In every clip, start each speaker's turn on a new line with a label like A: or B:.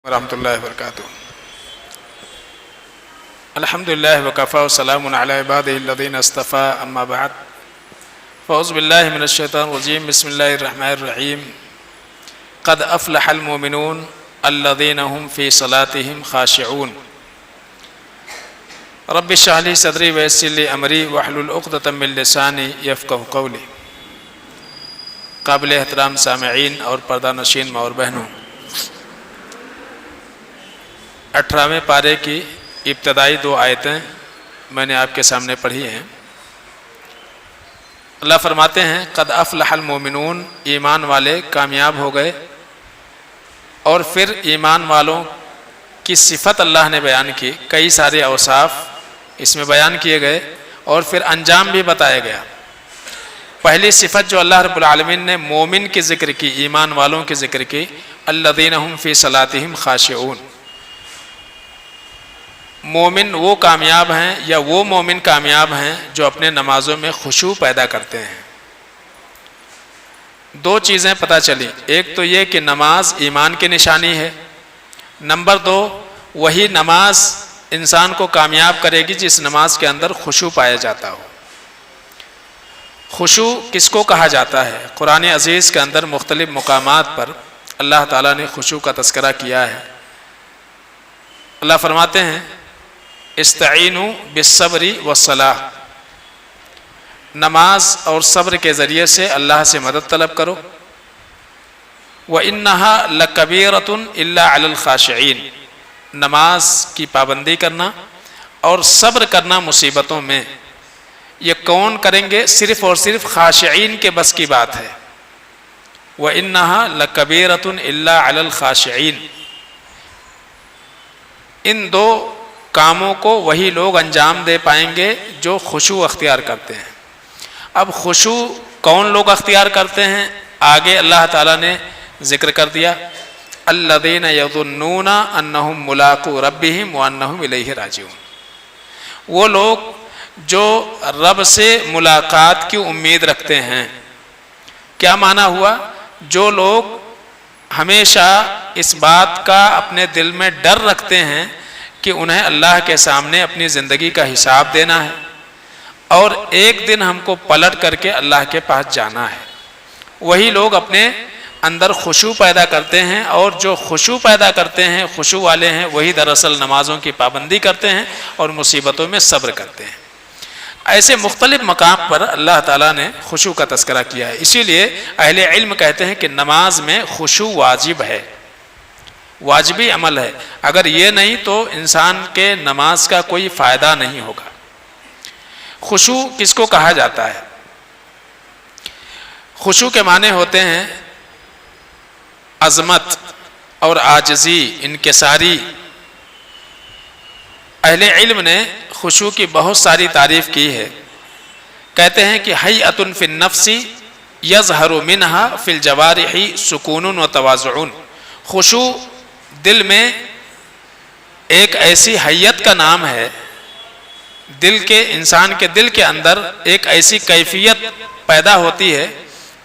A: ورحمۃ اللہ وبرکاتہ۔ الحمدللہ وکفی وسلام علی عبادہ الذین اصطفی، اما بعد فاعوذ باللہ من الشیطان الرجیم، بسم اللہ الرحمن الرحیم۔ قد افلح المؤمنون الذین هم فی صلاتهم خاشعون۔ رب اشرح لی صدری ویسر لی امری واحلل عقدۃ من لسانی یفقہوا قولی۔ قابل احترام سامعین اور پردہ نشین ماں اور بہنوں، 18ویں پارے کی ابتدائی 2 آیتیں میں نے آپ کے سامنے پڑھی ہیں۔ اللہ فرماتے ہیں قد افلح المؤمنون، ایمان والے کامیاب ہو گئے، اور پھر ایمان والوں کی صفت اللہ نے بیان کی، کئی سارے اوصاف اس میں بیان کیے گئے اور پھر انجام بھی بتایا گیا۔ پہلی صفت جو اللہ رب العالمین نے مومن کی ذکر کی، ایمان والوں کی ذکر کی، الذین هم فی صلاتهم خاشعون۔ مومن وہ کامیاب ہیں یا وہ مومن کامیاب ہیں جو اپنے نمازوں میں خشوع پیدا کرتے ہیں۔ 2 چیزیں پتہ چلی، ایک تو یہ کہ نماز ایمان کی نشانی ہے، نمبر 2 وہی نماز انسان کو کامیاب کرے گی جس نماز کے اندر خشوع پایا جاتا ہو۔ خشوع کس کو کہا جاتا ہے؟ قرآن عزیز کے اندر مختلف مقامات پر اللہ تعالیٰ نے خشوع کا تذکرہ کیا ہے۔ اللہ فرماتے ہیں استعینوا بالصبر والصلاۃ، نماز اور صبر کے ذریعے سے اللہ سے مدد طلب کرو۔ وَإِنَّهَا لَكَبِيرَةٌ إِلَّا عَلَى الْخَاشِعِينَ، نماز کی پابندی کرنا اور صبر کرنا مصیبتوں میں، یہ کون کریں گے؟ صرف اور صرف خاشعین کے بس کی بات ہے۔ وَإِنَّهَا لَكَبِيرَةٌ إِلَّا عَلَى الْخَاشِعِينَ، ان 2 کاموں کو وہی لوگ انجام دے پائیں گے جو خشوع اختیار کرتے ہیں۔ اب خشوع کون لوگ اختیار کرتے ہیں؟ آگے اللہ تعالیٰ نے ذکر کر دیا، الذین یظنون انہم ملاقو ربہم وانہم الیہ راجعون، وہ لوگ جو رب سے ملاقات کی امید رکھتے ہیں۔ کیا معنی ہوا؟ جو لوگ ہمیشہ اس بات کا اپنے دل میں ڈر رکھتے ہیں کہ انہیں اللہ کے سامنے اپنی زندگی کا حساب دینا ہے اور ایک دن ہم کو پلٹ کر کے اللہ کے پاس جانا ہے، وہی لوگ اپنے اندر خشوع پیدا کرتے ہیں، اور جو خشوع پیدا کرتے ہیں، خشوع والے ہیں، وہی دراصل نمازوں کی پابندی کرتے ہیں اور مصیبتوں میں صبر کرتے ہیں۔ ایسے مختلف مقام پر اللہ تعالیٰ نے خشوع کا تذکرہ کیا ہے۔ اسی لیے اہل علم کہتے ہیں کہ نماز میں خشوع واجب ہے، واجبی عمل ہے، اگر یہ نہیں تو انسان کے نماز کا کوئی فائدہ نہیں ہوگا۔ خشوع کس کو کہا جاتا ہے؟ خشوع کے معنی ہوتے ہیں عظمت اور عاجزی، انکساری۔ اہل علم نے خشوع کی بہت ساری تعریف کی ہے، کہتے ہیں کہ حیۃ فی النفس یظہر منہا فی الجوارح سکون و تواضع۔ خشوع دل میں ایک ایسی حیت کا نام ہے، دل کے انسان کے دل کے اندر ایک ایسی کیفیت پیدا ہوتی ہے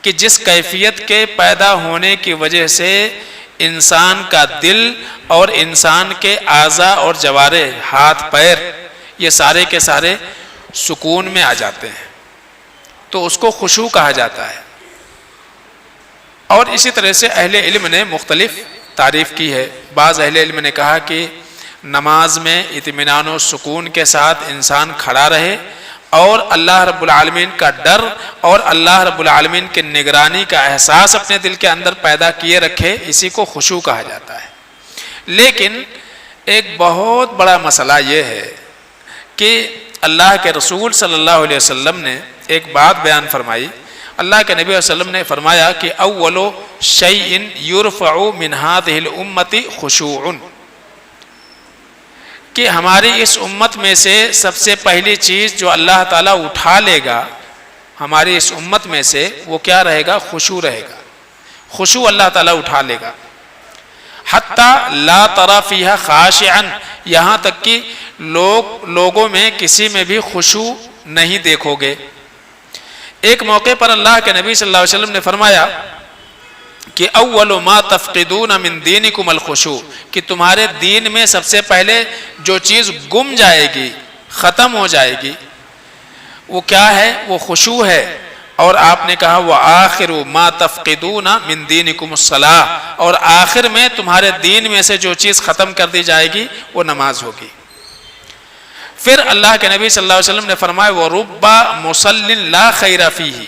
A: کہ جس کیفیت کے پیدا ہونے کی وجہ سے انسان کا دل اور انسان کے اعضاء اور جوارح، ہاتھ پیر، یہ سارے کے سارے سکون میں آ جاتے ہیں، تو اس کو خشوع کہا جاتا ہے۔ اور اسی طرح سے اہل علم نے مختلف تعریف کی ہے۔ بعض اہل علم نے کہا کہ نماز میں اطمینان و سکون کے ساتھ انسان کھڑا رہے اور اللہ رب العالمین کا ڈر اور اللہ رب العالمین کے نگرانی کا احساس اپنے دل کے اندر پیدا کیے رکھے، اسی کو خشوع کہا جاتا ہے۔ لیکن ایک بہت بڑا مسئلہ یہ ہے کہ اللہ کے رسول صلی اللہ علیہ وسلم نے ایک بات بیان فرمائی۔ اللہ کے نبی صلی اللہ علیہ وسلم نے فرمایا کہ اول شیء یرفع من هذه الامة خشوع، کہ ہماری اس امت میں سے سب سے پہلی چیز جو اللہ تعالیٰ اٹھا لے گا ہماری اس امت میں سے، وہ کیا رہے گا؟ خشوع رہے گا۔ خشوع اللہ تعالیٰ اٹھا لے گا۔ حتی لا تری فیہا خاشعا، یہاں تک کہ لوگوں میں کسی میں بھی خشوع نہیں دیکھو گے۔ ایک موقع پر اللہ کے نبی صلی اللہ علیہ وسلم نے فرمایا کہ اول ما تفقدون من دینکم الخشوع، کہ تمہارے دین میں سب سے پہلے جو چیز گم جائے گی، ختم ہو جائے گی، وہ کیا ہے؟ وہ خشوع ہے۔ اور آپ نے کہا وآخر ما تفقدون من دینکم الصلاۃ، اور آخر میں تمہارے دین میں سے جو چیز ختم کر دی جائے گی وہ نماز ہوگی۔ پھر اللہ کے نبی صلی اللہ علیہ وسلم نے فرمایا وَرُبَّ مُصَلٍّ لَا خَيْرَ فِيهِ،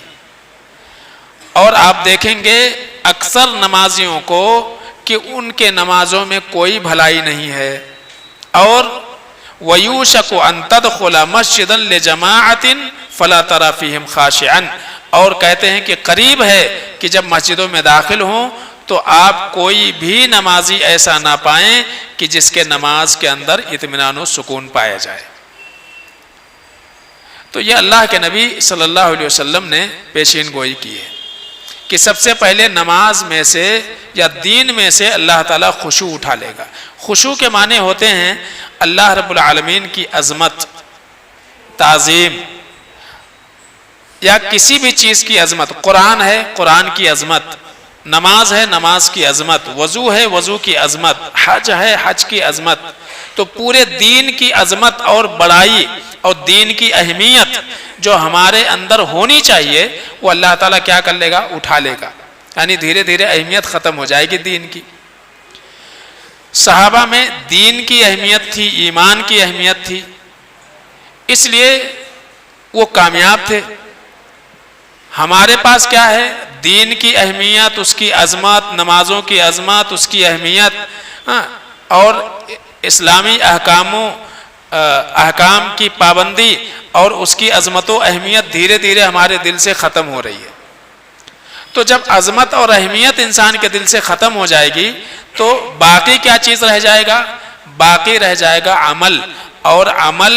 A: اور آپ دیکھیں گے اکثر نمازیوں کو کہ ان کے نمازوں میں کوئی بھلائی نہیں ہے، اور وَيُوشَكُ أَن تَدْخُلَ مَسْجِدًا لِجَمَاعَةٍ فَلَا تَرَى فِيهِمْ خَاشِعًا، اور کہتے ہیں کہ قریب ہے کہ جب مسجدوں میں داخل ہوں تو آپ کوئی بھی نمازی ایسا نہ پائیں کہ جس کے نماز کے اندر اطمینان و سکون پایا جائے۔ تو یہ اللہ کے نبی صلی اللہ علیہ وسلم نے پیشین گوئی کی ہے کہ سب سے پہلے نماز میں سے یا دین میں سے اللہ تعالیٰ خشوع اٹھا لے گا۔ خشوع کے معنی ہوتے ہیں اللہ رب العالمین کی عظمت، تعظیم، یا کسی بھی چیز کی عظمت۔ قرآن ہے، قرآن کی عظمت، نماز ہے، نماز کی عظمت، وضو ہے، وضو کی عظمت، حج ہے، حج کی عظمت۔ تو پورے دین کی عظمت اور بڑائی اور دین کی اہمیت جو ہمارے اندر ہونی چاہیے وہ اللہ تعالیٰ کیا کر لے گا؟ اٹھا لے گا، یعنی دھیرے دھیرے اہمیت ختم ہو جائے گی دین کی۔ صحابہ میں دین کی اہمیت تھی، ایمان کی اہمیت تھی، اس لیے وہ کامیاب تھے۔ ہمارے پاس کیا ہے؟ دین کی اہمیت، اس کی عظمت، نمازوں کی عظمت، اس کی اہمیت، اور اسلامی احکام کی پابندی اور اس کی عظمت و اہمیت دھیرے دھیرے ہمارے دل سے ختم ہو رہی ہے۔ تو جب عظمت اور اہمیت انسان کے دل سے ختم ہو جائے گی تو باقی کیا چیز رہ جائے گا؟ باقی رہ جائے گا عمل، اور عمل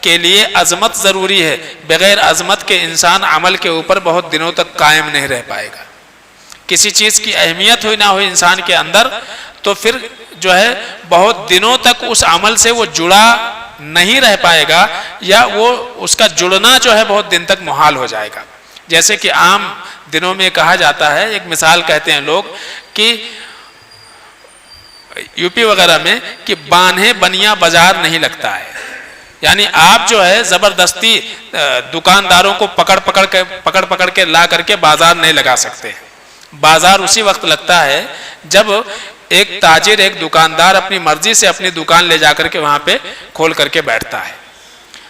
A: کے لیے عظمت ضروری ہے۔ بغیر عظمت کے انسان عمل کے اوپر بہت دنوں تک قائم نہیں رہ پائے گا۔ کسی چیز کی اہمیت ہوئی نہ ہوئی انسان کے اندر تو پھر جو ہے بہت دنوں تک اس عمل سے وہ جڑا نہیں رہ پائے گا، یا وہ اس کا جڑنا جو ہے بہت دن تک محال ہو جائے گا۔ جیسے کہ عام دنوں میں کہا جاتا ہے، ایک مثال کہتے ہیں لوگ کہ یو پی وغیرہ میں کہ باندھے بنیا بازار نہیں لگتا ہے، یعنی آپ جو ہے زبردستی دکانداروں کو پکڑ کے لا کر کے بازار نہیں لگا سکتے۔ بازار اسی وقت لگتا ہے جب ایک تاجر، ایک دکاندار اپنی مرضی سے اپنی دکان لے جا کر کے وہاں پہ کھول کر کے بیٹھتا ہے۔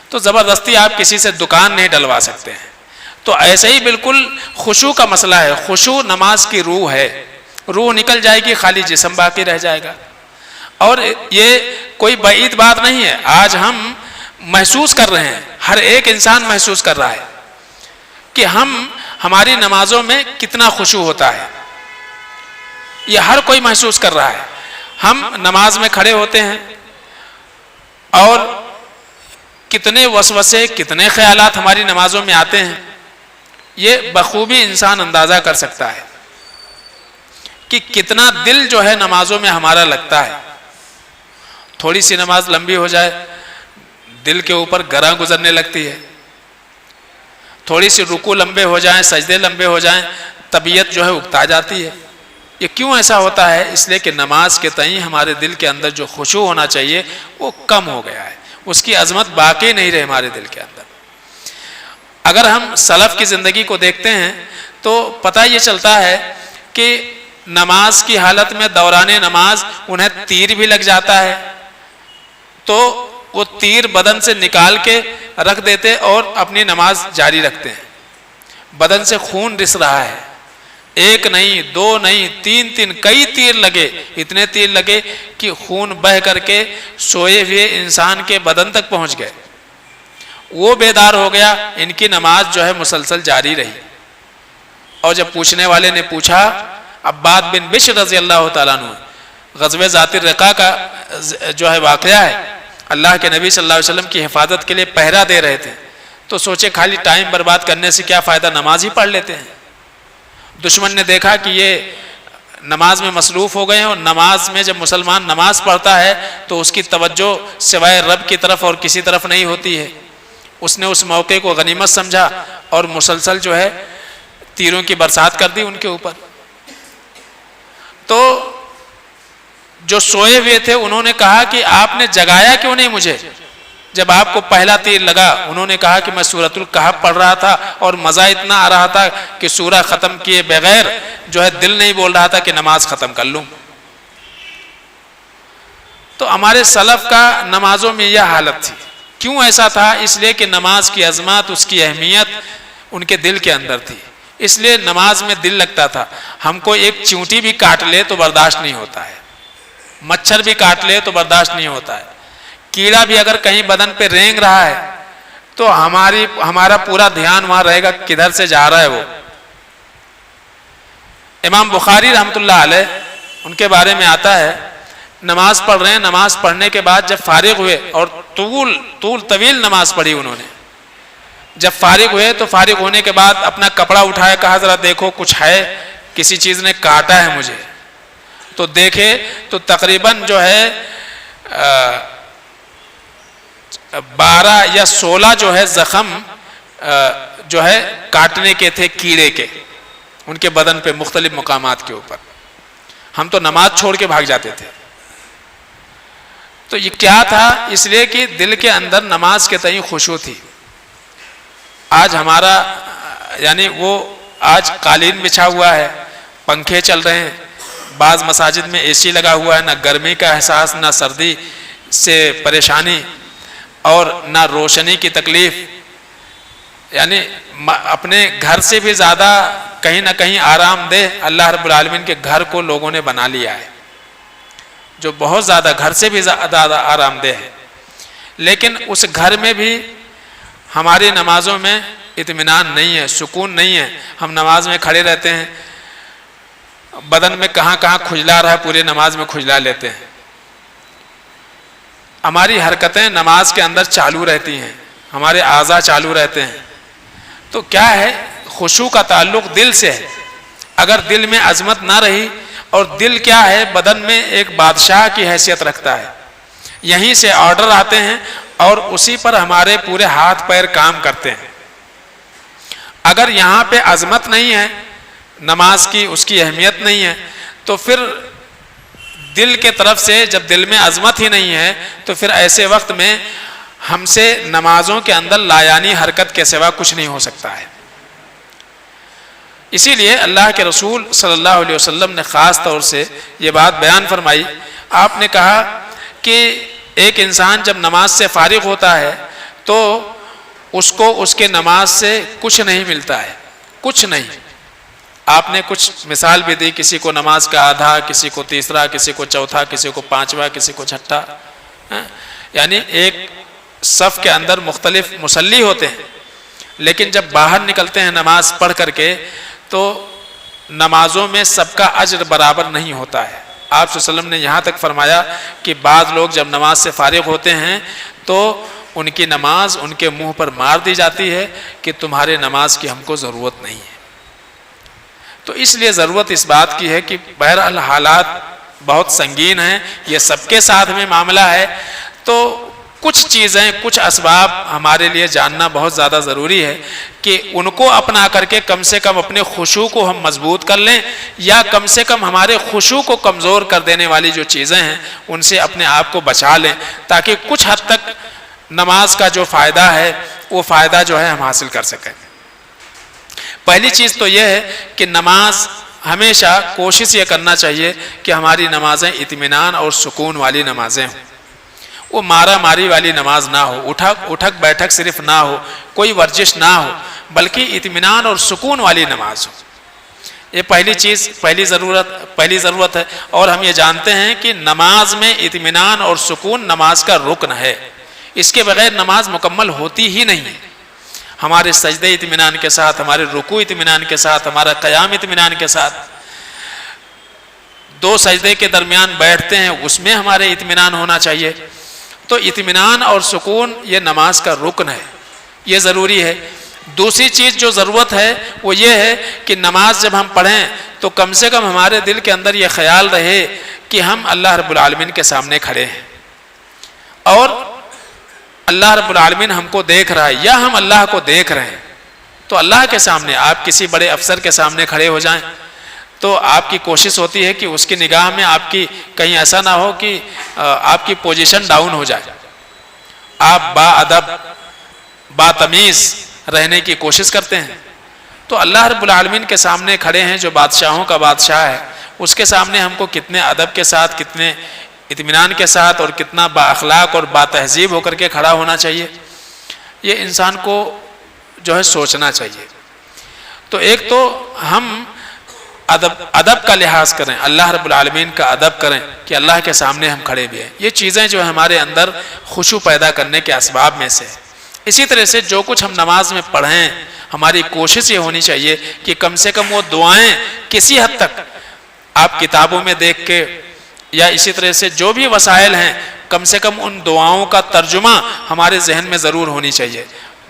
A: تو زبردستی آپ کسی سے دکان نہیں ڈلوا سکتے ہیں۔ تو ایسے ہی بالکل خشوع کا مسئلہ ہے۔ خشوع نماز کی روح ہے، روح نکل جائے گی، خالی جسم باقی رہ جائے گا۔ اور یہ کوئی بعید بات نہیں ہے، آج ہم محسوس کر رہے ہیں، ہر ایک انسان محسوس کر رہا ہے کہ ہماری نمازوں میں کتنا خشوع ہوتا ہے۔ یہ ہر کوئی محسوس کر رہا ہے۔ ہم نماز میں کھڑے ہوتے ہیں اور کتنے وسوسے، کتنے خیالات ہماری نمازوں میں آتے ہیں، یہ بخوبی انسان اندازہ کر سکتا ہے کہ کتنا دل جو ہے نمازوں میں ہمارا لگتا ہے۔ تھوڑی سی نماز لمبی ہو جائے دل کے اوپر گراں گزرنے لگتی ہے، تھوڑی سی رکوع لمبے ہو جائیں، سجدے لمبے ہو جائیں، طبیعت جو ہے اکتا جاتی ہے۔ یہ کیوں ایسا ہوتا ہے؟ اس لیے کہ نماز کے تئیں ہمارے دل کے اندر جو خشوع ہونا چاہیے وہ کم ہو گیا ہے، اس کی عظمت باقی نہیں رہی ہمارے دل کے اندر۔ اگر ہم سلف کی زندگی کو دیکھتے ہیں تو پتہ یہ چلتا ہے کہ نماز کی حالت میں دوران نماز انہیں تیر بھی لگ جاتا ہے تو وہ تیر بدن سے نکال کے رکھ دیتے اور اپنی نماز جاری رکھتے ہیں۔ بدن سے خون رس رہا ہے، ایک نہیں، دو نہیں، تین کئی تیر لگے، اتنے تیر لگے کہ خون بہہ کر کے سوئے ہوئے انسان کے بدن تک پہنچ گئے۔ وہ بیدار ہو گیا، ان کی نماز جو ہے مسلسل جاری رہی۔ اور جب پوچھنے والے نے پوچھا، عباد بن بشر رضی اللہ تعالیٰ عنہ، غزوہ ذات الرقاع کا جو ہے واقعہ ہے، اللہ کے نبی صلی اللہ علیہ وسلم کی حفاظت کے لیے پہرا دے رہے تھے، تو سوچے خالی ٹائم برباد کرنے سے کیا فائدہ، نماز ہی پڑھ لیتے ہیں۔ دشمن نے دیکھا کہ یہ نماز میں مصروف ہو گئے ہیں، اور نماز میں جب مسلمان نماز پڑھتا ہے تو اس کی توجہ سوائے رب کی طرف اور کسی طرف نہیں ہوتی ہے۔ اس نے اس موقع کو غنیمت سمجھا اور مسلسل جو ہے تیروں کی برسات کر دی ان کے اوپر۔ تو جو سوئے ہوئے تھے انہوں نے کہا کہ آپ نے جگایا کیوں نہیں مجھے؟ جب آپ کو پہلا تیر لگا انہوں نے کہا کہ میں سورۃ الکہف پڑھ رہا تھا اور مزہ اتنا آ رہا تھا کہ سورہ ختم کیے بغیر جو ہے دل نہیں بول رہا تھا کہ نماز ختم کر لوں۔ تو ہمارے سلف کا نمازوں میں یہ حالت تھی۔ کیوں ایسا تھا؟ اس لیے کہ نماز کی عظمت، اس کی اہمیت ان کے دل کے اندر تھی، اس لیے نماز میں دل لگتا تھا۔ ہم کو ایک چیونٹی بھی کاٹ لے تو برداشت نہیں ہوتا ہے، مچھر بھی کاٹ لے تو برداشت نہیں ہوتا ہے، کیڑا بھی اگر کہیں بدن پہ رینگ رہا ہے تو ہمارا پورا دھیان وہاں رہے گا کدھر سے جا رہا ہے وہ۔ امام بخاری رحمۃ اللہ علیہ ان کے بارے میں آتا ہے، نماز پڑھ رہے ہیں، نماز پڑھنے کے بعد جب فارغ ہوئے اور طویل نماز پڑھی انہوں نے، جب فارغ ہوئے تو فارغ ہونے کے بعد اپنا کپڑا اٹھایا، کہا ذرا دیکھو کچھ ہے، کسی چیز نے کاٹا ہے مجھے، تو دیکھے تو تقریباً جو ہے 12 یا 16 جو ہے زخم جو ہے کاٹنے کے تھے کیڑے کے، ان کے بدن پہ مختلف مقامات کے اوپر۔ ہم تو نماز چھوڑ کے بھاگ جاتے تھے۔ تو یہ کیا تھا؟ اس لیے کہ دل کے اندر نماز کے تئیں خشوع تھی۔ آج ہمارا یعنی وہ آج قالین بچھا ہوا ہے، پنکھے چل رہے ہیں، بعض مساجد میں اے سی لگا ہوا ہے، نہ گرمی کا احساس، نہ سردی سے پریشانی اور نہ روشنی کی تکلیف، یعنی اپنے گھر سے بھی زیادہ کہیں نہ کہیں آرام دہ اللہ رب العالمین کے گھر کو لوگوں نے بنا لیا ہے، جو بہت زیادہ گھر سے بھی زیادہ آرام دہ ہے۔ لیکن اس گھر میں بھی ہماری نمازوں میں اطمینان نہیں ہے، سکون نہیں ہے۔ ہم نماز میں کھڑے رہتے ہیں، بدن میں کہاں کہاں کھجلا رہا ہے پوری نماز میں کھجلا لیتے ہیں۔ ہماری حرکتیں نماز کے اندر چالو رہتی ہیں، ہمارے اعضاء چالو رہتے ہیں۔ تو کیا ہے؟ خشوع کا تعلق دل سے ہے۔ اگر دل میں عظمت نہ رہی، اور دل کیا ہے؟ بدن میں ایک بادشاہ کی حیثیت رکھتا ہے، یہیں سے آرڈر آتے ہیں اور اسی پر ہمارے پورے ہاتھ پیر کام کرتے ہیں۔ اگر یہاں پہ عظمت نہیں ہے نماز کی، اس کی اہمیت نہیں ہے، تو پھر دل کے طرف سے جب دل میں عظمت ہی نہیں ہے تو پھر ایسے وقت میں ہم سے نمازوں کے اندر لایانی حرکت کے سوا کچھ نہیں ہو سکتا ہے۔ اسی لیے اللہ کے رسول صلی اللہ علیہ وسلم نے خاص طور سے یہ بات بیان فرمائی۔ آپ نے کہا کہ ایک انسان جب نماز سے فارغ ہوتا ہے تو اس کو اس کے نماز سے کچھ نہیں ملتا ہے، کچھ نہیں۔ آپ نے کچھ مثال بھی دی، کسی کو نماز کا آدھا، کسی کو تیسرا، کسی کو چوتھا، کسی کو پانچواں، کسی کو چھٹا، یعنی ایک صف کے اندر مختلف مصلی ہوتے ہیں، لیکن جب باہر نکلتے ہیں نماز پڑھ کر کے تو نمازوں میں سب کا اجر برابر نہیں ہوتا ہے۔ آپ صلی اللہ علیہ وسلم نے یہاں تک فرمایا کہ بعض لوگ جب نماز سے فارغ ہوتے ہیں تو ان کی نماز ان کے منہ پر مار دی جاتی ہے کہ تمہارے نماز کی ہم کو ضرورت نہیں ہے۔ تو اس لیے ضرورت اس بات کی ہے کہ بہرحال حالات بہت سنگین ہیں، یہ سب کے ساتھ میں معاملہ ہے، تو کچھ چیزیں، کچھ اسباب ہمارے لیے جاننا بہت زیادہ ضروری ہے کہ ان کو اپنا کر کے کم سے کم اپنے خشوع کو ہم مضبوط کر لیں، یا کم سے کم ہمارے خشوع کو کمزور کر دینے والی جو چیزیں ہیں ان سے اپنے آپ کو بچا لیں، تاکہ کچھ حد تک نماز کا جو فائدہ ہے وہ فائدہ جو ہے ہم حاصل کر سکیں۔ پہلی چیز تو یہ ہے کہ نماز ہمیشہ کوشش یہ کرنا چاہیے کہ ہماری نمازیں اطمینان اور سکون والی نمازیں ہوں، وہ مارا ماری والی نماز نہ ہو، اٹھک بیٹھک صرف نہ ہو، کوئی ورزش نہ ہو، بلکہ اطمینان اور سکون والی نماز ہو۔ یہ پہلی چیز، پہلی ضرورت ہے۔ اور ہم یہ جانتے ہیں کہ نماز میں اطمینان اور سکون نماز کا رکن ہے، اس کے بغیر نماز مکمل ہوتی ہی نہیں ہے۔ ہمارے سجدے اطمینان کے ساتھ، ہمارے رکوع اطمینان کے ساتھ، ہمارا قیام اطمینان کے ساتھ، دو سجدے کے درمیان بیٹھتے ہیں اس میں ہمارے اطمینان ہونا چاہیے۔ تو اطمینان اور سکون یہ نماز کا رکن ہے، یہ ضروری ہے۔ دوسری چیز جو ضرورت ہے وہ یہ ہے کہ نماز جب ہم پڑھیں تو کم سے کم ہمارے دل کے اندر یہ خیال رہے کہ ہم اللہ رب العالمین کے سامنے کھڑے ہیں، اور اللہ رب العالمین ہم کو دیکھ رہا ہے یا ہم اللہ کو دیکھ رہے ہیں۔ تو اللہ کے سامنے، آپ کسی بڑے افسر کے سامنے کھڑے ہو جائیں تو آپ کی کوشش ہوتی ہے کہ اس کی نگاہ میں آپ کی کہیں ایسا نہ ہو کہ آپ کی پوزیشن ڈاؤن ہو جائے. آپ با ادب با تمیز رہنے کی کوشش کرتے ہیں. تو اللہ رب العالمین کے سامنے کھڑے ہیں جو بادشاہوں کا بادشاہ ہے، اس کے سامنے ہم کو کتنے ادب کے ساتھ، کتنے اطمینان کے ساتھ اور کتنا با اخلاق اور با تہذیب ہو کر کے کھڑا ہونا چاہیے، یہ انسان کو جو ہے سوچنا چاہیے. تو ایک تو ہم ادب کا لحاظ کریں، اللہ رب العالمین کا ادب کریں کہ اللہ کے سامنے ہم کھڑے بھی ہیں. یہ چیزیں جو ہمارے اندر خشوع پیدا کرنے کے اسباب میں سے. اسی طرح سے جو کچھ ہم نماز میں پڑھیں، ہماری کوشش یہ ہونی چاہیے کہ کم سے کم وہ دعائیں کسی حد تک آپ کتابوں میں دیکھ کے یا اسی طرح سے جو بھی وسائل ہیں، کم سے کم ان دعاؤں کا ترجمہ ہمارے ذہن میں ضرور ہونی چاہیے.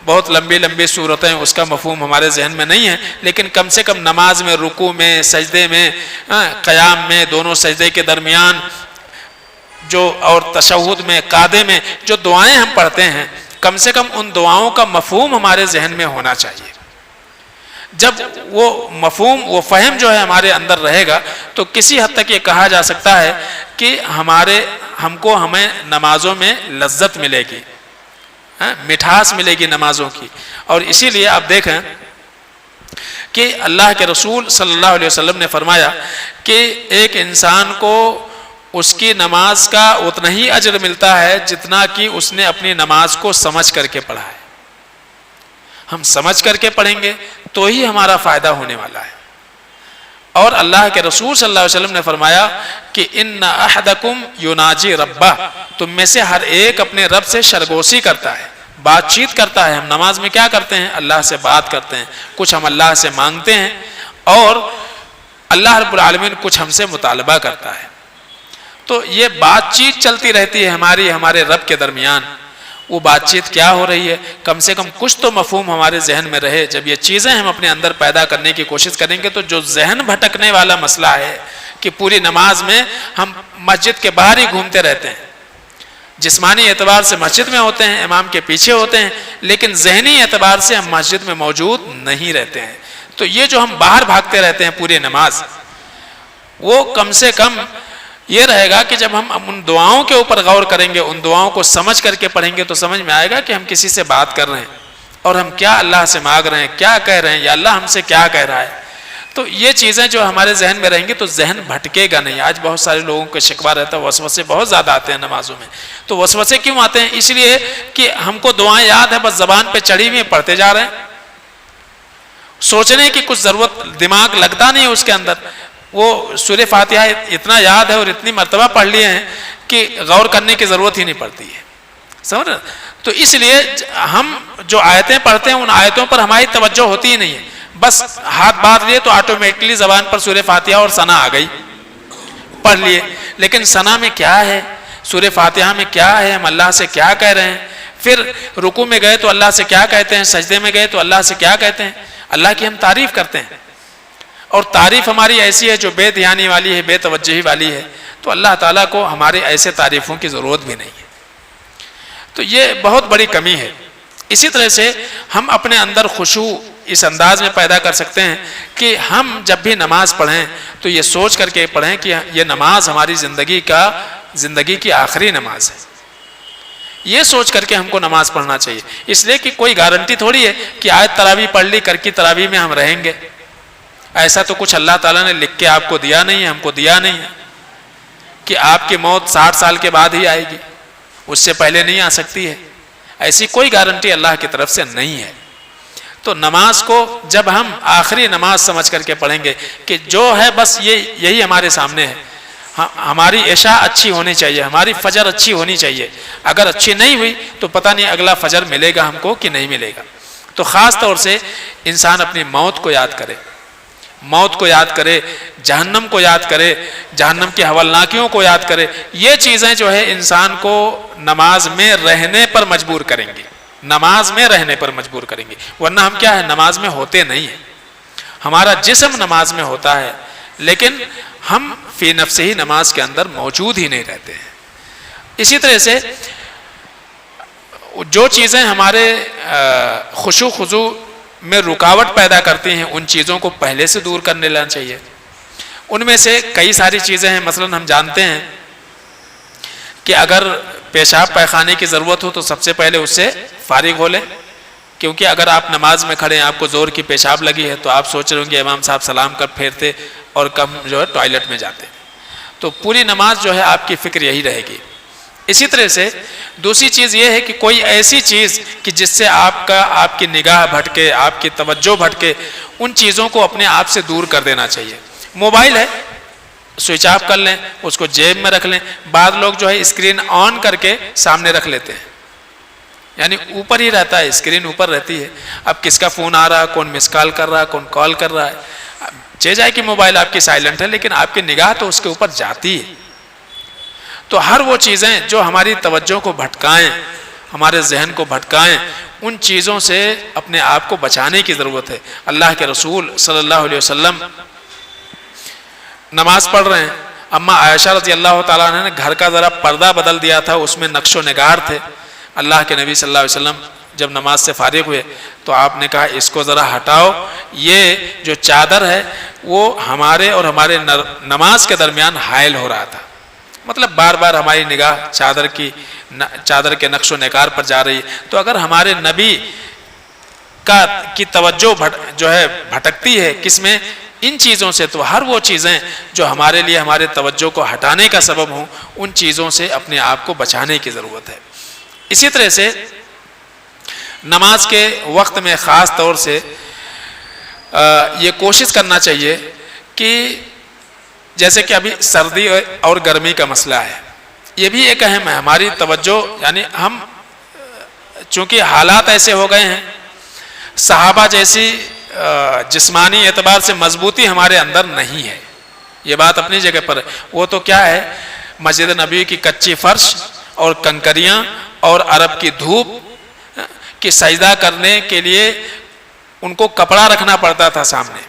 A: بہت لمبی لمبی صورتیں اس کا مفہوم ہمارے ذہن میں نہیں ہے، لیکن کم سے کم نماز میں رکوع میں، سجدے میں، قیام میں، دونوں سجدے کے درمیان جو اور تشہد میں، قعدے میں جو دعائیں ہم پڑھتے ہیں، کم سے کم ان دعاؤں کا مفہوم ہمارے ذہن میں ہونا چاہیے. جب وہ مفہوم، وہ فہم جو ہے ہمارے اندر رہے گا تو کسی حد تک یہ کہا جا سکتا ہے کہ ہمیں نمازوں میں لذت ملے گی، مٹھاس ملے گی نمازوں کی. اور اسی لیے آپ دیکھیں کہ اللہ کے رسول صلی اللہ علیہ وسلم نے فرمایا کہ ایک انسان کو اس کی نماز کا اتنا ہی اجر ملتا ہے جتنا کہ اس نے اپنی نماز کو سمجھ کر کے پڑھا ہے. ہم سمجھ کر کے پڑھیں گے تو ہی ہمارا فائدہ ہونے والا ہے. اور اللہ کے رسول صلی اللہ علیہ وسلم نے فرمایا کہ ان احدکم یناجی ربہ، تم میں سے ہر ایک اپنے رب سے سرگوشی کرتا ہے، بات چیت کرتا ہے. ہم نماز میں کیا کرتے ہیں؟ اللہ سے بات کرتے ہیں، کچھ ہم اللہ سے مانگتے ہیں اور اللہ رب العالمین کچھ ہم سے مطالبہ کرتا ہے. تو یہ بات چیت چلتی رہتی ہے ہمارے رب کے درمیان. وہ بات چیت کیا ہو رہی ہے؟ کم سے کم کچھ تو مفہوم ہمارے ذہن میں رہے. جب یہ چیزیں ہم اپنے اندر پیدا کرنے کی کوشش کریں گے تو جو ذہن بھٹکنے والا مسئلہ ہے کہ پوری نماز میں ہم مسجد کے باہر ہی گھومتے رہتے ہیں، جسمانی اعتبار سے مسجد میں ہوتے ہیں، امام کے پیچھے ہوتے ہیں، لیکن ذہنی اعتبار سے ہم مسجد میں موجود نہیں رہتے ہیں. تو یہ جو ہم باہر بھاگتے رہتے ہیں پوری نماز، وہ کم سے کم یہ رہے گا کہ جب ہم ان دعاؤں کے اوپر غور کریں گے، ان دعاؤں کو سمجھ کر کے پڑھیں گے تو سمجھ میں آئے گا کہ ہم کسی سے بات کر رہے ہیں اور ہم کیا اللہ سے مانگ رہے ہیں، کیا کہہ رہے ہیں، یا اللہ ہم سے کیا کہہ رہا ہے. تو یہ چیزیں جو ہمارے ذہن میں رہیں گی تو ذہن بھٹکے گا نہیں. آج بہت سارے لوگوں کو شکوہ رہتا ہے، وسوسے بہت زیادہ آتے ہیں نمازوں میں. تو وسوسے کیوں آتے ہیں؟ اس لیے کہ ہم کو دعائیں یاد ہے، بس زبان پہ چڑھی ہوئی پڑھتے جا رہے ہیں، سوچنے کی کچھ ضرورت، دماغ لگتا نہیں اس کے اندر. وہ سورہ فاتحہ اتنا یاد ہے اور اتنی مرتبہ پڑھ لیے ہیں کہ غور کرنے کی ضرورت ہی نہیں پڑتی ہے. سمجھ رہے؟ تو اس لیے ہم جو آیتیں پڑھتے ہیں ان آیتوں پر ہماری توجہ ہوتی ہی نہیں ہے. بس ہاتھ باندھ لیے تو آٹومیٹکلی زبان پر سورہ فاتحہ اور ثنا آ گئی، پڑھ لیے. لیکن ثنا میں کیا ہے، سورہ فاتحہ میں کیا ہے، ہم اللہ سے کیا کہہ رہے ہیں، پھر رکوع میں گئے تو اللہ سے کیا کہتے ہیں، سجدے میں گئے تو اللہ سے کیا کہتے ہیں. اللہ کی ہم تعریف کرتے ہیں اور تعریف ہماری ایسی ہے جو بے دھیانی والی ہے، بے توجہی والی ہے. تو اللہ تعالیٰ کو ہمارے ایسے تعریفوں کی ضرورت بھی نہیں ہے. تو یہ بہت بڑی کمی ہے. اسی طرح سے ہم اپنے اندر خشوع اس انداز میں پیدا کر سکتے ہیں کہ ہم جب بھی نماز پڑھیں تو یہ سوچ کر کے پڑھیں کہ یہ نماز ہماری زندگی کی آخری نماز ہے. یہ سوچ کر کے ہم کو نماز پڑھنا چاہیے. اس لیے کہ کوئی گارنٹی تھوڑی ہے کہ آج تراویح پڑھ لی، کر کی تراویح میں ہم رہیں گے. ایسا تو کچھ اللہ تعالیٰ نے لکھ کے آپ کو دیا نہیں ہے، ہم کو دیا نہیں ہے کہ آپ کی موت 60 سال کے بعد ہی آئے گی، اس سے پہلے نہیں آ سکتی ہے. ایسی کوئی گارنٹی اللہ کی طرف سے نہیں ہے. تو نماز کو جب ہم آخری نماز سمجھ کر کے پڑھیں گے کہ جو ہے بس یہی ہمارے سامنے ہے، ہماری عشاء اچھی ہونی چاہیے، ہماری فجر اچھی ہونی چاہیے. اگر اچھی نہیں ہوئی تو پتہ نہیں اگلا فجر ملے گا ہم کو کہ نہیں ملے گا. تو خاص طور سے انسان اپنی موت کو یاد کرے، موت کو یاد کرے، جہنم کو یاد کرے، جہنم کی ہولناکیوں کو یاد کرے. یہ چیزیں جو ہے انسان کو نماز میں رہنے پر مجبور کریں گی، نماز میں رہنے پر مجبور کریں گے. ورنہ ہم کیا ہے، نماز میں ہوتے نہیں ہیں. ہمارا جسم نماز میں ہوتا ہے لیکن ہم فی نفسہ ہی نماز کے اندر موجود ہی نہیں رہتے ہیں. اسی طرح سے جو چیزیں ہمارے خشوع خضوع میں رکاوٹ پیدا کرتی ہیں ان چیزوں کو پہلے سے دور کرنے لینا چاہیے. ان میں سے کئی ساری چیزیں ہیں. مثلاً ہم جانتے ہیں کہ اگر پیشاب پائخانے کی ضرورت ہو تو سب سے پہلے اس سے فارغ ہو لیں، کیونکہ اگر آپ نماز میں کھڑے ہیں، آپ کو زور کی پیشاب لگی ہے، تو آپ سوچ رہے ہوں گے امام صاحب سلام کر پھیرتے اور کم جو ہے ٹوائلٹ میں جاتے. تو پوری نماز جو ہے آپ کی فکر یہی رہے گی. اسی طرح سے دوسری چیز یہ ہے کہ کوئی ایسی چیز کہ جس سے آپ کی نگاہ بھٹکے، آپ کی توجہ بھٹکے، ان چیزوں کو اپنے آپ سے دور کر دینا چاہیے. موبائل ہے، سوئچ آف کر لیں، اس کو جیب میں رکھ لیں. بعض لوگ جو ہے اسکرین آن کر کے سامنے رکھ لیتے ہیں، یعنی اوپر ہی رہتا ہے، اسکرین اوپر رہتی ہے. اب کس کا فون آ رہا ہے، کون مس کال کر رہا ہے، کون کال کر رہا ہے، چہ جائے کہ موبائل آپ کی سائلنٹ ہے، لیکن آپ کی نگاہ تو اس کے اوپر جاتی ہے. تو ہر وہ چیزیں جو ہماری توجہ کو بھٹکائیں، ہمارے ذہن کو بھٹکائیں، ان چیزوں سے اپنے آپ کو بچانے کی ضرورت ہے. اللہ کے رسول صلی اللہ علیہ وسلم نماز پڑھ رہے ہیں، اما عائشہ رضی اللہ تعالیٰ عنہ نے گھر کا ذرا پردہ بدل دیا تھا، اس میں نقش و نگار تھے. اللہ کے نبی صلی اللہ علیہ وسلم جب نماز سے فارغ ہوئے تو آپ نے کہا اس کو ذرا ہٹاؤ، یہ جو چادر ہے وہ ہمارے اور ہمارے نماز کے درمیان حائل ہو رہا تھا. مطلب بار بار ہماری نگاہ چادر کے نقش و نگار پر جا رہی ہے. تو اگر ہمارے نبی کی توجہ جو ہے بھٹکتی ہے کس میں، ان چیزوں سے، تو ہر وہ چیزیں جو ہمارے لیے ہمارے توجہ کو ہٹانے کا سبب ہوں، ان چیزوں سے اپنے آپ کو بچانے کی ضرورت ہے. اسی طرح سے نماز کے وقت میں خاص طور سے یہ کوشش کرنا چاہیے کہ جیسے کہ ابھی سردی اور گرمی کا مسئلہ ہے، یہ بھی ایک اہم ہے. ہماری توجہ، یعنی ہم چونکہ حالات ایسے ہو گئے ہیں، صحابہ جیسی جسمانی اعتبار سے مضبوطی ہمارے اندر نہیں ہے، یہ بات اپنی جگہ پر ہے. وہ تو کیا ہے، مسجد نبی کی کچی فرش اور کنکریاں اور عرب کی دھوپ کہ سجدہ کرنے کے لیے ان کو کپڑا رکھنا پڑتا تھا سامنے.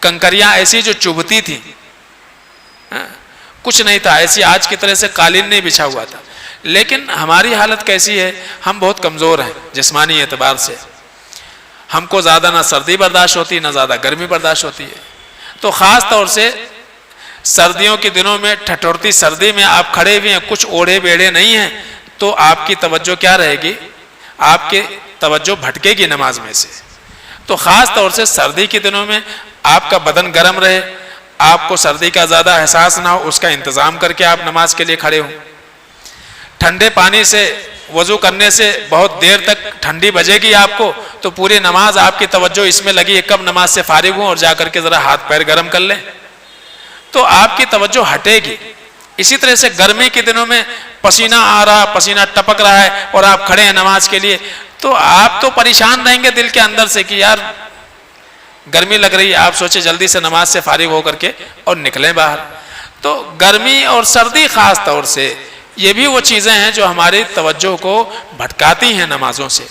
A: کنکریاں ایسی جو چبھتی تھی، کچھ نہیں تھا، ایسی آج کی طرح سے قالین نہیں بچھا ہوا تھا. لیکن ہماری حالت کیسی ہے، ہم بہت کمزور ہیں جسمانی اعتبار سے. ہم کو زیادہ نہ سردی برداشت ہوتی، نہ زیادہ گرمی برداشت ہوتی ہے. تو خاص طور سے سردیوں کے دنوں میں، ٹھٹھورتی سردی میں آپ کھڑے ہوئے ہیں، کچھ اوڑھے بیڑے نہیں ہیں، تو آپ کی توجہ کیا رہے گی، آپ کی توجہ بھٹکے گی نماز میں سے. تو خاص طور سے سردی کے دنوں میں آپ کا بدن گرم رہے، آپ کو سردی کا زیادہ احساس نہ ہو، اس کا انتظام کر کے آپ نماز کے لیے کھڑے ہوں. ٹھنڈے پانی سے وضو کرنے سے بہت دیر تک ٹھنڈی بجے گی آپ کو، تو پوری نماز آپ کی توجہ اس میں لگی ہے کب نماز سے فارغ ہوں اور جا کر کے ذرا ہاتھ پیر گرم کر لیں، تو آپ کی توجہ ہٹے گی. اسی طرح سے گرمی کے دنوں میں پسینہ آ رہا، پسینہ ٹپک رہا ہے اور آپ کھڑے ہیں نماز کے لیے، تو آپ تو پریشان رہیں گے دل کے اندر سے کہ یار گرمی لگ رہی ہے. آپ سوچے جلدی سے نماز سے فارغ ہو کر کے اور نکلیں باہر. تو گرمی اور سردی خاص طور سے یہ بھی وہ چیزیں ہیں جو ہماری توجہ کو بھٹکاتی ہیں نمازوں سے.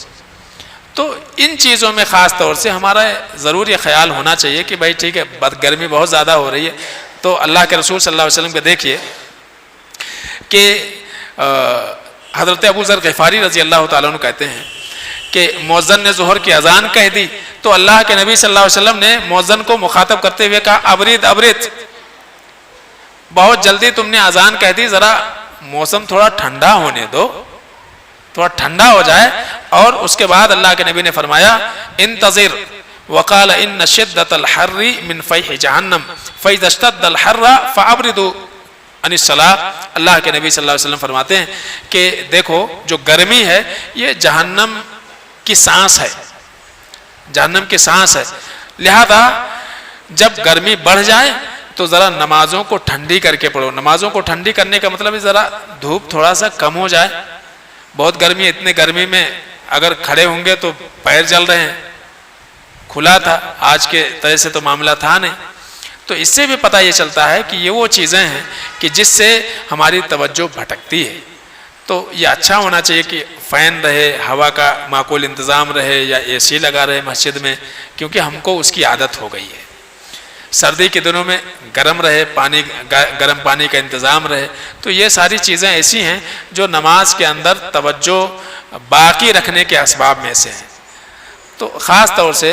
A: تو ان چیزوں میں خاص طور سے ہمارا ضرور یہ خیال ہونا چاہیے کہ بھائی ٹھیک ہے، گرمی بہت زیادہ ہو رہی ہے. تو اللہ کے رسول صلی اللہ علیہ وسلم کو دیکھیے کہ حضرت ابو ذر غفاری رضی اللہ تعالیٰ عنہ کہتے ہیں کہ مؤذن نے ظہر کی اذان کہہ دی تو اللہ کے نبی صلی اللہ علیہ وسلم نے مؤذن کو مخاطب کرتے ہوئے کہا ابرد ابرد، بہت جلدی تم نے اذان کہہ دی، ذرا موسم تھوڑا ٹھنڈا ہونے دو، تھوڑا ٹھنڈا ہو جائے. اور اس کے بعد اللہ کے نبی نے فرمایا انتظر وقال ان شدت الحر من فیح جہنم فاذا اشتد الحر فابردوا عن الصلاۃ. اللہ کے نبی صلی اللہ علیہ وسلم فرماتے ہیں کہ دیکھو جو گرمی ہے یہ جہنم کی سانس ہے، جہنم کی سانس ہے، لہذا جب گرمی بڑھ جائے تو ذرا نمازوں کو ٹھنڈی کر کے پڑھو. نمازوں کو ٹھنڈی کرنے کا مطلب ہے ذرا دھوپ تھوڑا سا کم ہو جائے. بہت گرمی، اتنے گرمی میں اگر کھڑے ہوں گے تو پیر جل رہے ہیں، کھلا تھا، آج کے طرح سے تو معاملہ تھا نہیں. تو اس سے بھی پتہ یہ چلتا ہے کہ یہ وہ چیزیں ہیں کہ جس سے ہماری توجہ بھٹکتی ہے. تو یہ اچھا ہونا چاہیے کہ فین رہے، ہوا کا معقول انتظام رہے یا اے سی لگا رہے مسجد میں، کیونکہ ہم کو اس کی عادت ہو گئی ہے. سردی کے دنوں میں گرم رہے، گرم پانی کا انتظام رہے. تو یہ ساری چیزیں ایسی ہیں جو نماز کے اندر توجہ باقی رکھنے کے اسباب میں سے ہیں. تو خاص طور سے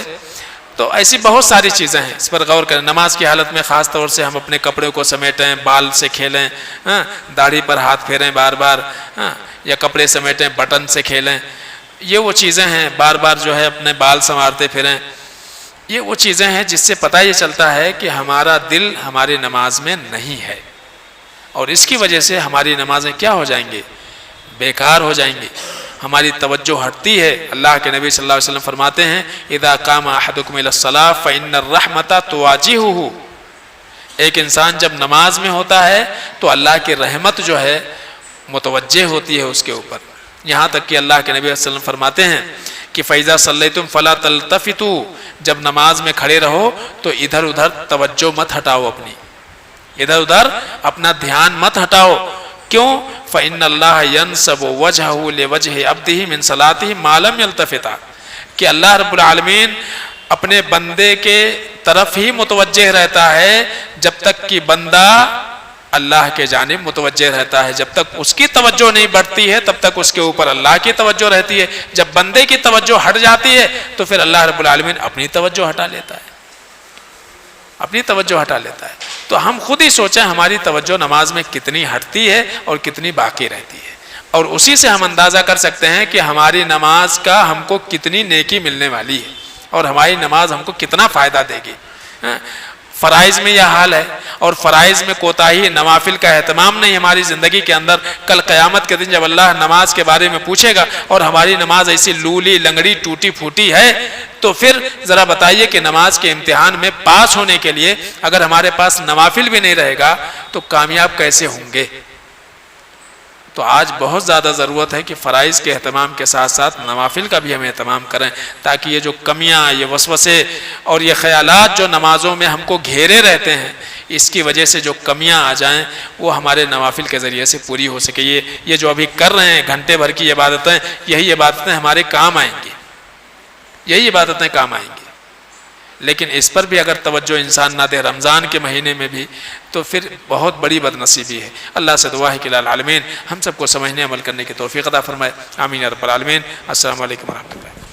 A: تو ایسی بہت ساری چیزیں ہیں، اس پر غور کریں۔ نماز کی حالت میں خاص طور سے ہم اپنے کپڑے کو سمیٹیں، بال سے کھیلیں، داڑھی پر ہاتھ پھیریں بار بار، یا کپڑے سمیٹیں، بٹن سے کھیلیں، یہ وہ چیزیں ہیں۔ بار بار جو ہے اپنے بال سنوارتے پھریں، یہ وہ چیزیں ہیں جس سے پتہ یہ چلتا ہے کہ ہمارا دل ہماری نماز میں نہیں ہے، اور اس کی وجہ سے ہماری نمازیں کیا ہو جائیں گی؟ بیکار ہو جائیں گی، ہماری توجہ ہٹتی ہے۔ اللہ کے نبی صلی اللہ علیہ وسلم فرماتے ہیں اذا قام احدکم الی الصلاۃ فإن الرحمۃ تواجہہ، ایک انسان جب نماز میں ہوتا ہے تو اللہ کی رحمت جو ہے متوجہ ہوتی ہے اس کے اوپر، یہاں تک کہ اللہ کے نبی صلی اللہ علیہ وسلم فرماتے ہیں کہ فَإِذَا صَلَّيْتُمْ فَلَا تَلْتَفِتُوا، جب نماز میں کھڑے رہو تو ادھر ادھر توجہ مت ہٹاؤ، اپنی ادھر ادھر اپنا دھیان مت ہٹاؤ۔ کیوں؟ فَإِنَّ اللَّهَ يَنْسَبُ وَجْهَهُ لِوَجْهِ عَبْدِهِ مِنْ صَلَاتِهِ مَا لَمْ يَلْتَفِتَ، کہ اللہ رب العالمین اپنے بندے کے طرف ہی متوجہ رہتا ہے جب تک کہ بندہ اللہ کے جانب متوجہ رہتا ہے، جب تک اس کی توجہ نہیں بڑھتی ہے تب تک اس کے اوپر اللہ کی توجہ رہتی ہے۔ جب بندے کی توجہ ہٹ جاتی ہے تو پھر اللہ رب العالمین اپنی توجہ ہٹا لیتا ہے، اپنی توجہ ہٹا لیتا ہے۔ تو ہم خود ہی سوچیں ہماری توجہ نماز میں کتنی ہٹتی ہے اور کتنی باقی رہتی ہے، اور اسی سے ہم اندازہ کر سکتے ہیں کہ ہماری نماز کا ہم کو کتنی نیکی ملنے والی ہے اور ہماری نماز ہم کو کتنا فائدہ دے گی۔ فرائض میں یہ حال ہے، اور فرائض میں کوتاہی، نوافل کا اہتمام نہیں ہماری زندگی کے اندر، کل قیامت کے دن جب اللہ نماز کے بارے میں پوچھے گا اور ہماری نماز ایسی لولی لنگڑی ٹوٹی پھوٹی ہے، تو پھر ذرا بتائیے کہ نماز کے امتحان میں پاس ہونے کے لیے اگر ہمارے پاس نوافل بھی نہیں رہے گا تو کامیاب کیسے ہوں گے؟ تو آج بہت زیادہ ضرورت ہے کہ فرائض کے اہتمام کے ساتھ ساتھ نوافل کا بھی ہم اہتمام کریں، تاکہ یہ جو کمیاں، یہ وسوسے اور یہ خیالات جو نمازوں میں ہم کو گھیرے رہتے ہیں، اس کی وجہ سے جو کمیاں آ جائیں وہ ہمارے نوافل کے ذریعے سے پوری ہو سکے۔ یہ جو ابھی کر رہے ہیں گھنٹے بھر کی عبادتیں، یہی عبادتیں ہمارے کام آئیں گی، یہی عبادتیں کام آئیں گی۔ لیکن اس پر بھی اگر توجہ انسان نہ دے رمضان کے مہینے میں بھی، تو پھر بہت بڑی بدنصیبی ہے۔ اللہ سے دعا ہے کہ العالمین ہم سب کو سمجھنے عمل کرنے کی توفیق عطا فرمائے، آمین یا رب العالمین۔ السلام علیکم ورحمۃ اللہ۔